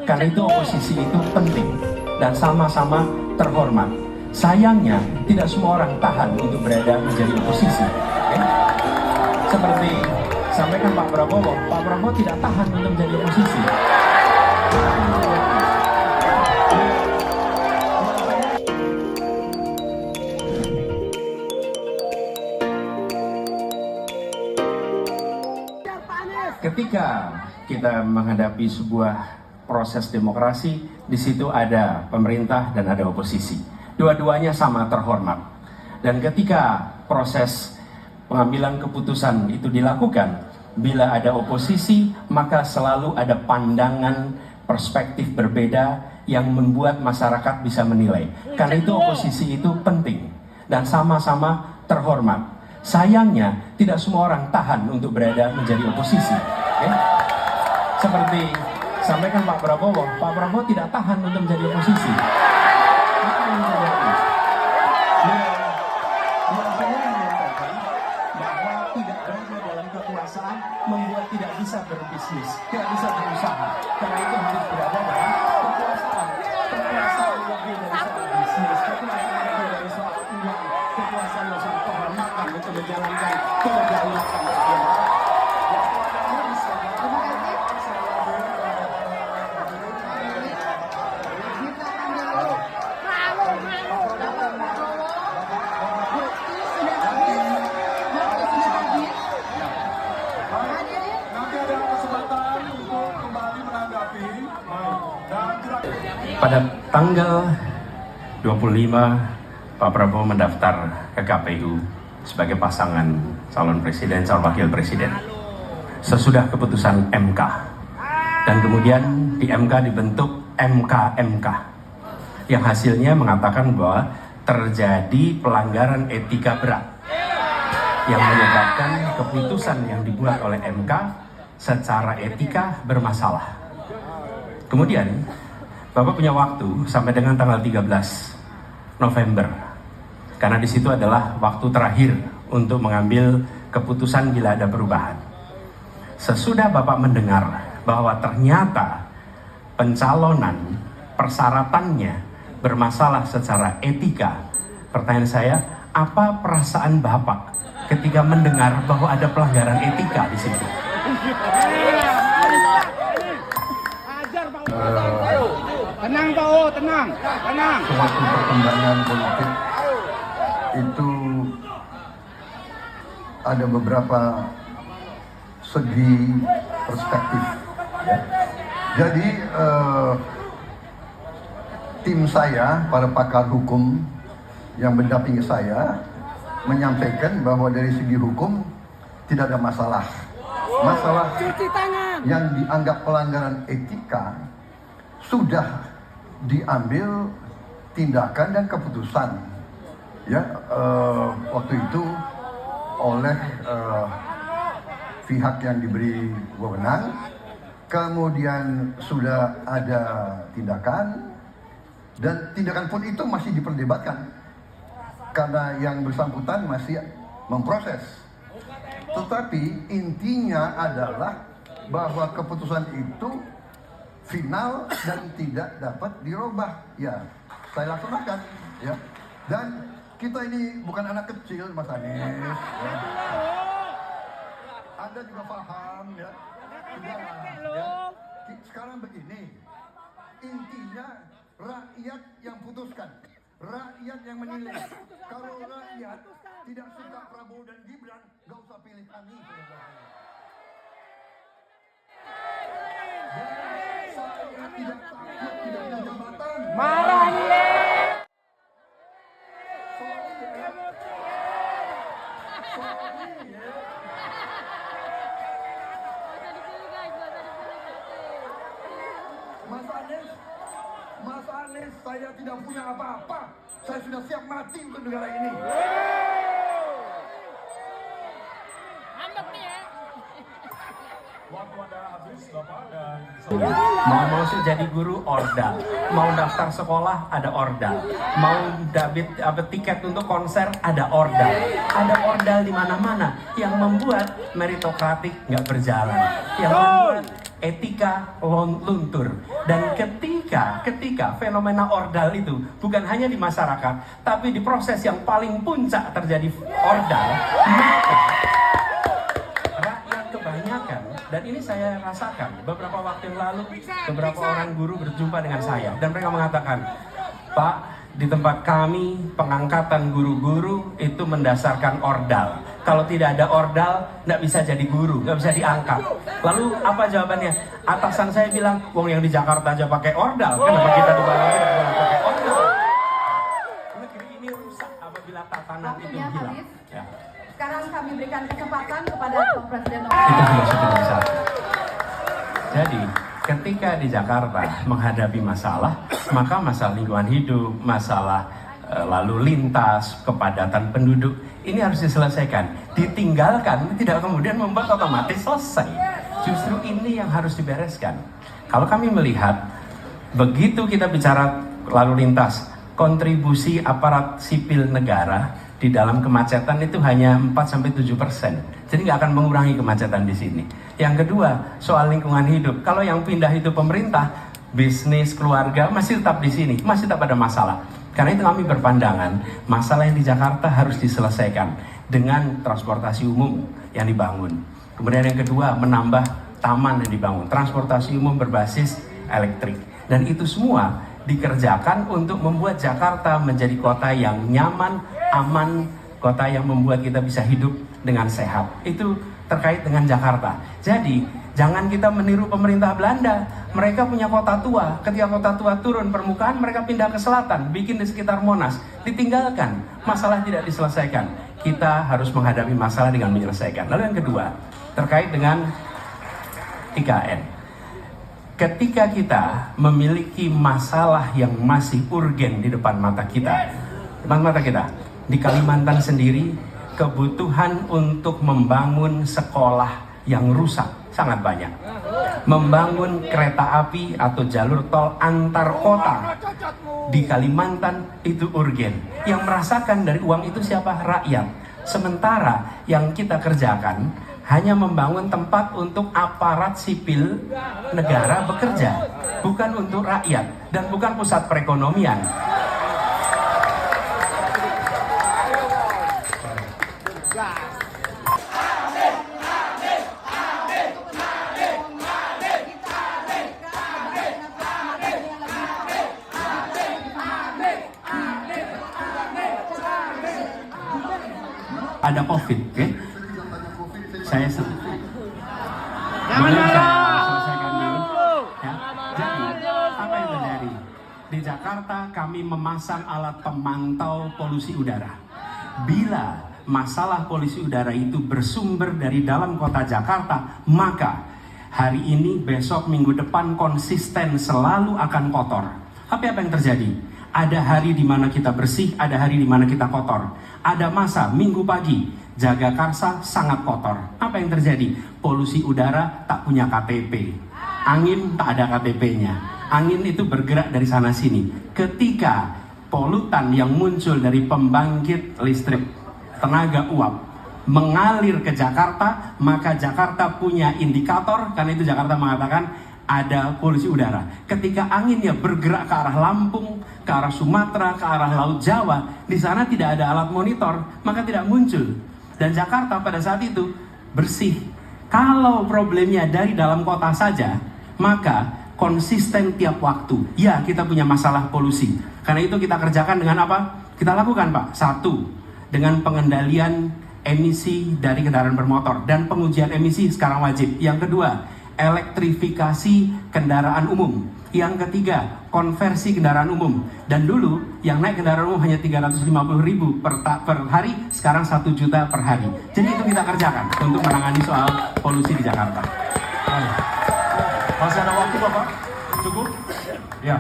Karena itu oposisi itu penting dan sama-sama terhormat. Sayangnya tidak semua orang tahan untuk berada menjadi oposisi. Seperti sampaikan Pak Prabowo tidak tahan untuk menjadi oposisi. Ketika kita menghadapi sebuah proses demokrasi, di situ ada pemerintah dan ada oposisi. Dua-duanya sama terhormat. Dan ketika proses pengambilan keputusan itu dilakukan, bila ada oposisi, maka selalu ada pandangan perspektif berbeda yang membuat masyarakat bisa menilai. Karena itu oposisi itu penting dan sama-sama terhormat. Sayangnya tidak semua orang tahan untuk berada menjadi oposisi. Seperti sampaikan Pak Prabowo tidak tahan untuk menjadi oposisi. Apa yang terjadi? Saya menyampaikan bahwa tidak berada dalam kekuasaan membuat tidak bisa berbisnis, tidak bisa berusaha. Karena itu harus berada dalam kekuasaan. Kekuasaan lebih dari soal bisnis, kekuasaan lebih dari soal uang, kekuasaan soal kehormatan untuk menjalankan kedaulatan negara. Pada tanggal 25, Pak Prabowo mendaftar ke KPU sebagai pasangan calon presiden, calon wakil presiden. Sesudah keputusan MK. Dan kemudian di MK dibentuk MK yang hasilnya mengatakan bahwa terjadi pelanggaran etika berat yang menyebabkan keputusan yang dibuat oleh MK secara etika bermasalah. Kemudian Bapak punya waktu sampai dengan tanggal 13 November. Karena di situ adalah waktu terakhir untuk mengambil keputusan bila ada perubahan. Sesudah Bapak mendengar bahwa ternyata pencalonan persyaratannya bermasalah secara etika, pertanyaan saya, apa perasaan Bapak ketika mendengar bahwa ada pelanggaran etika di situ? Tenang Pak, tenang. Suatu perkembangan politik itu ada beberapa segi perspektif. Ya. Jadi tim saya, para pakar hukum yang mendampingi saya menyampaikan bahwa dari segi hukum tidak ada masalah. Masalah yang dianggap pelanggaran etika sudah diambil tindakan dan keputusan ya waktu itu oleh pihak yang diberi wewenang, kemudian sudah ada tindakan dan tindakan pun itu masih diperdebatkan karena yang bersangkutan masih memproses. Tetapi intinya adalah bahwa keputusan itu final dan tidak dapat dirubah. Ya, saya laksanakan. Ya, dan kita ini bukan anak kecil, Mas Anies. Ya. Anda juga paham, ya. Sudah, ya. Sekarang begini, intinya rakyat yang putuskan, rakyat yang menilai. Kalau rakyat tidak suka Prabowo dan Gibran, gak usah pilih kami. Marah nih. Mas Anies, saya tidak punya apa-apa. Saya sudah siap mati untuk negara ini. Waktu Anda habis, Bapak, dan Mau jadi guru ordal, mau daftar sekolah ada ordal, mau debit tiket untuk konser ada ordal di mana-mana yang membuat meritokratik nggak berjalan, yang membuat etika luntur. Dan ketika fenomena ordal itu bukan hanya di masyarakat, tapi di proses yang paling puncak terjadi ordal, maka rakyat kebanyakan, dan ini saya rasakan beberapa waktu yang lalu, beberapa orang guru berjumpa dengan saya dan mereka mengatakan, Pak, di tempat kami pengangkatan guru-guru itu mendasarkan ordal. Kalau tidak ada ordal, nggak bisa jadi guru, nggak bisa diangkat. Lalu apa jawabannya? Atasan saya bilang, wong yang di Jakarta aja pakai ordal, kenapa kita di Bali tidak boleh pakai ordal? Negeri ini rusak apabila tatanan itu Waktunya hilang. habis. Ya. Sekarang kami berikan kesempatan kepada Pak Presiden. Itu filosofi besar. Jadi, ketika di Jakarta menghadapi masalah, maka masalah lingkungan hidup, masalah lalu lintas, kepadatan penduduk, ini harus diselesaikan. Ditinggalkan tidak kemudian membuat otomatis selesai. Justru ini yang harus dibereskan. Kalau kami melihat, begitu kita bicara lalu lintas, kontribusi aparat sipil negara di dalam kemacetan itu hanya 4-7%. Jadi nggak akan mengurangi kemacetan di sini. Yang kedua, soal lingkungan hidup. Kalau yang pindah itu pemerintah, bisnis, keluarga masih tetap di sini, masih tetap ada masalah. Karena itu kami berpandangan, masalah yang di Jakarta harus diselesaikan dengan transportasi umum yang dibangun. Kemudian yang kedua, menambah taman yang dibangun, transportasi umum berbasis elektrik. Dan itu semua dikerjakan untuk membuat Jakarta menjadi kota yang nyaman, aman, kota yang membuat kita bisa hidup dengan sehat. Itu terkait dengan Jakarta. Jadi, jangan kita meniru pemerintah Belanda. Mereka punya kota tua. Ketika kota tua turun permukaan, mereka pindah ke selatan, bikin di sekitar Monas. Ditinggalkan, masalah tidak diselesaikan. Kita harus menghadapi masalah dengan menyelesaikan. Lalu yang kedua, terkait dengan IKN. Ketika kita memiliki masalah yang masih urgen di depan mata kita, di Kalimantan sendiri, kebutuhan untuk membangun sekolah yang rusak sangat banyak. Membangun kereta api atau jalur tol antar kota di Kalimantan itu urgen. Yang merasakan dari uang itu siapa? Rakyat. Sementara yang kita kerjakan hanya membangun tempat untuk aparat sipil negara bekerja, bukan untuk rakyat dan bukan pusat perekonomian. Ada COVID, oke? Saya selesaikan dulu. Ya. Jadi, apa yang terjadi? Di Jakarta kami memasang alat pemantau polusi udara. Bila masalah polusi udara itu bersumber dari dalam kota Jakarta, maka hari ini, besok, minggu depan konsisten selalu akan kotor. Tapi apa yang terjadi? Ada hari di mana kita bersih, ada hari di mana kita kotor. Ada masa Minggu pagi, Jagakarsa sangat kotor. Apa yang terjadi? Polusi udara tak punya KTP. Angin tak ada KTP-nya. Angin itu bergerak dari sana sini. Ketika polutan yang muncul dari pembangkit listrik tenaga uap mengalir ke Jakarta, maka Jakarta punya indikator, karena itu Jakarta mengatakan ada polusi udara. Ketika anginnya bergerak ke arah Lampung, ke arah Sumatera, ke arah Laut Jawa, di sana tidak ada alat monitor, maka tidak muncul. Dan Jakarta pada saat itu bersih. Kalau problemnya dari dalam kota saja, maka konsisten tiap waktu. Ya, kita punya masalah polusi. Karena itu kita kerjakan dengan apa? Kita lakukan, Pak. Satu, dengan pengendalian emisi dari kendaraan bermotor. Dan pengujian emisi sekarang wajib. Yang kedua, elektrifikasi kendaraan umum. Yang ketiga, konversi kendaraan umum. Dan dulu yang naik kendaraan umum hanya 350.000 per hari, sekarang 1 juta per hari. Jadi itu kita kerjakan untuk menangani soal polusi di Jakarta. Masih ada waktu, Bapak? Cukup? Ya.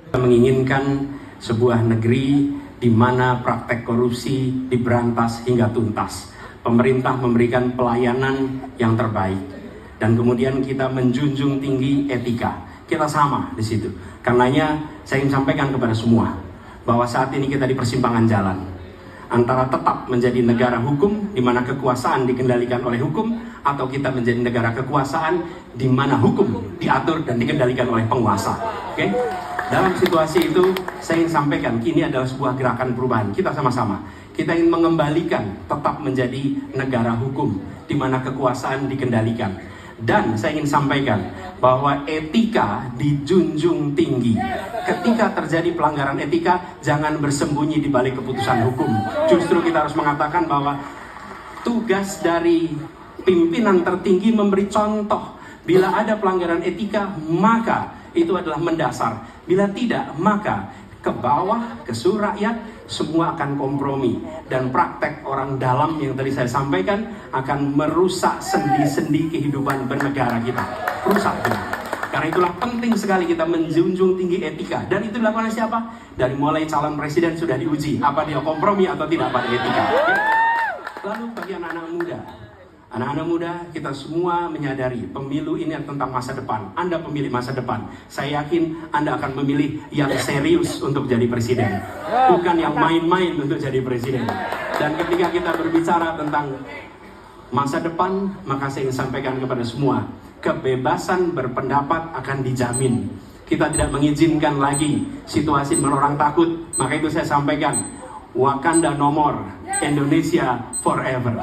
Kita menginginkan sebuah negeri di mana praktek korupsi diberantas hingga tuntas. Pemerintah memberikan pelayanan yang terbaik, dan kemudian kita menjunjung tinggi etika. Kita sama di situ. Karenanya saya ingin sampaikan kepada semua bahwa saat ini kita di persimpangan jalan antara tetap menjadi negara hukum di mana kekuasaan dikendalikan oleh hukum, atau kita menjadi negara kekuasaan di mana hukum diatur dan dikendalikan oleh penguasa. Oke? Dalam situasi itu, saya ingin sampaikan, ini adalah sebuah gerakan perubahan. Kita sama-sama, kita ingin mengembalikan tetap menjadi negara hukum di mana kekuasaan dikendalikan. Dan saya ingin sampaikan bahwa etika dijunjung tinggi. Ketika terjadi pelanggaran etika, jangan bersembunyi di balik keputusan hukum. Justru kita harus mengatakan bahwa tugas dari pimpinan tertinggi memberi contoh. Bila ada pelanggaran etika, maka itu adalah mendasar. Bila tidak, maka ke bawah, ke seluruh rakyat, semua akan kompromi. Dan praktek orang dalam yang tadi saya sampaikan akan merusak sendi-sendi kehidupan bernegara kita. Rusak. Karena itulah penting sekali kita menjunjung tinggi etika. Dan itu dilakukan oleh siapa? Dari mulai calon presiden sudah diuji. Apa dia kompromi atau tidak pada etika. Lalu bagi anak-anak muda. Anak-anak muda, kita semua menyadari pemilu ini tentang masa depan. Anda pemilih masa depan. Saya yakin Anda akan memilih yang serius untuk jadi presiden, bukan yang main-main untuk jadi presiden. Dan ketika kita berbicara tentang masa depan, maka saya ingin sampaikan kepada semua, kebebasan berpendapat akan dijamin. Kita tidak mengizinkan lagi situasi orang takut. Maka itu saya sampaikan, Wakanda no more, Indonesia forever.